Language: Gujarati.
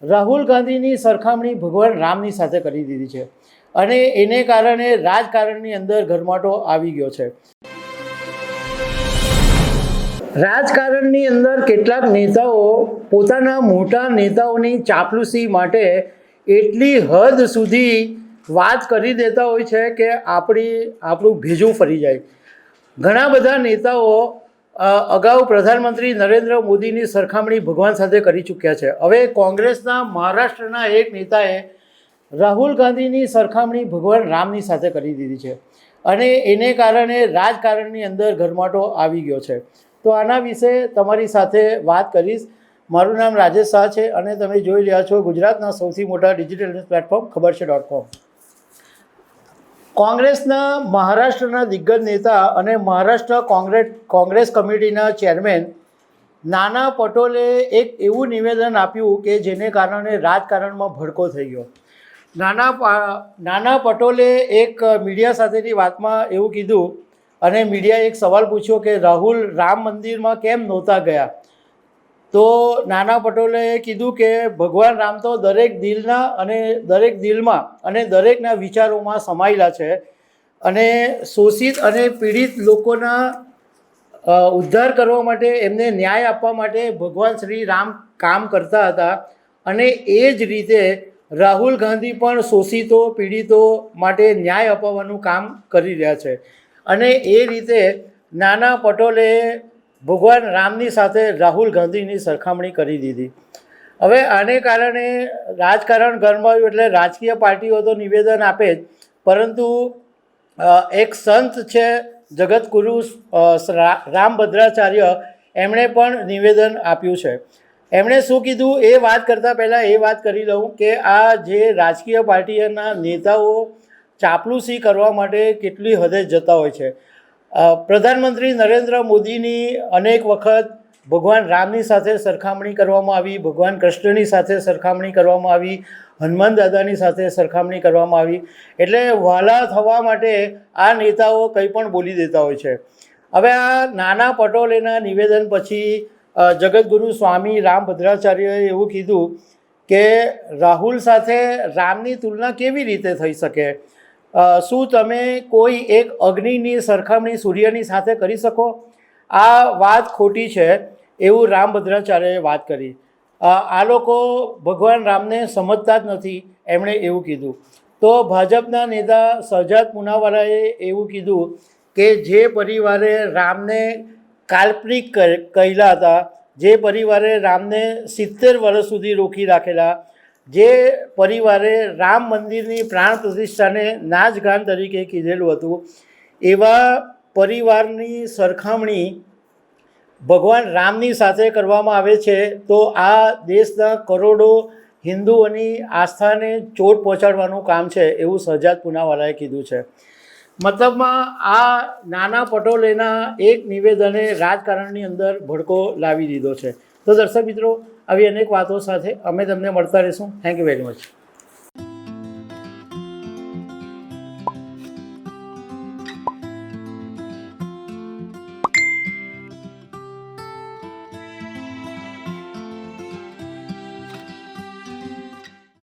રાહુલ ગાંધીની સરખામણી ભગવાન રામની સાથે કરી દીધી છે અને એને કારણે રાજકારણની અંદર ગરમાટો આવી ગયો છે. રાજકારણની અંદર કેટલાક નેતાઓ પોતાના મોટા નેતાઓની ચાપલુસી માટે એટલી હદ સુધી વાત કરી દેતા હોય છે કે આપણું ભેજું ફરી જાય. ઘણા બધા નેતાઓ અગાઉ પ્રધાનમંત્રી નરેન્દ્ર મોદીની સરખામણી ભગવાન સાથે કરી ચૂક્યા છે. હવે કોંગ્રેસના મહારાષ્ટ્રના એક નેતાએ રાહુલ ગાંધીની સરખામણી ભગવાન રામની સાથે કરી દીધી છે અને એને કારણે રાજકારણની અંદર ગરમાટો આવી ગયો છે. તો આના વિશે તમારી સાથે વાત કરીશ. મારું નામ રાજેશ શાહ છે અને તમે જોઈ રહ્યા છો ગુજરાતના સૌથી મોટા ડિજિટલ ન્યૂઝ પ્લેટફોર્મ ખબર છે.com. કોંગ્રેસના મહારાષ્ટ્રના દિગ્ગજ નેતા અને મહારાષ્ટ્ર કોંગ્રેસ કમિટીના ચેરમેન નાના પટોલે એક એવું નિવેદન આપ્યું કે જેને કારણે રાજકારણમાં ભડકો થઈ ગયો. નાના પટોલે એક મીડિયા સાથેની વાતમાં એવું કીધું અને મીડિયાએ એક સવાલ પૂછ્યો કે રાહુલ રામ મંદિરમાં કેમ નહોતા ગયા? તો નાના પટોલે કીધું કે ભગવાન રામ તો દરેક દિલમાં અને દરેકના વિચારોમાં સમાયેલા છે અને શોષિત અને પીડિત લોકોના ઉદ્ધાર કરવા માટે, એમને ન્યાય આપવા માટે ભગવાન શ્રી રામ કામ કરતા હતા અને એ જ રીતે રાહુલ ગાંધી પણ શોષિતો પીડિતો માટે ન્યાય અપાવવાનું કામ કરી રહ્યા છે. અને એ રીતે નાના પટોલે ભગવાન રામની સાથે રાહુલ ગાંધીની સરખામણી કરી દીધી. હવે આને કારણે રાજકારણ ગરમાયું એટલે રાજકીય પાર્ટીઓ તો નિવેદન આપે જ, પરંતુ એક સંત છે જગતગુરુ રામભદ્રાચાર્ય, એમણે પણ નિવેદન આપ્યું છે. એમણે શું કીધું એ વાત કરતાં પહેલાં એ વાત કરી લઉં કે આ જે રાજકીય પાર્ટીઓના નેતાઓ ચાપલુસી કરવા માટે કેટલી હદે જતા હોય છે. પ્રધાનમંત્રી નરેન્દ્ર મોદીની અનેક વખત ભગવાન રામની સાથે સરખામણી કરવામાં આવી, ભગવાન કૃષ્ણની સાથે સરખામણી કરવામાં આવી, હનુમાન દાદાની સાથે સરખામણી કરવામાં આવી. એટલે વહાલા થવા માટે આ નેતાઓ કંઈ પણ બોલી દેતા હોય છે. હવે આ નાના પટોલેના નિવેદન પછી જગતગુરુ સ્વામી રામભદ્રાચાર્યએ એવું કીધું કે રાહુલ સાથે રામની તુલના કેવી રીતે થઈ શકે? શું તમે કોઈ એક અગ્નિની સરખામણી સૂર્યની સાથે કરી શકો? આ વાત ખોટી છે એવું રામભદ્રાચાર્યએ વાત કરી. આ લોકો ભગવાન રામને સમજતા જ નથી, એમણે એવું કીધું. તો ભાજપના નેતા શહજાદ પૂનાવાલાએ એવું કીધું કે જે પરિવારે રામને કાલ્પનિક કહેલા હતા, જે પરિવારે રામને 70 વર્ષ સુધી રોકી રાખેલા, જે પરિવારે રામ મંદિરની પ્રાણ પ્રતિષ્ઠાને નાચગાન તરીકે કીધેલું હતું, એવા પરિવારની સરખામણી ભગવાન રામની સાથે કરવામાં આવે છે તો આ દેશના કરોડો હિન્દુઓની આસ્થાને ચોટ પહોંચાડવાનું કામ છે એવું શહજાદ પૂનાવાલાએ કીધું છે. મતલબમાં આ નાના પટોલેના એક નિવેદને રાજકારણની અંદર ભડકો લાવી દીધો છે. તો દર્શક મિત્રો, આવી અનેક વાતો સાથે અમે તમને મળતા રહીશું. Thank you very much.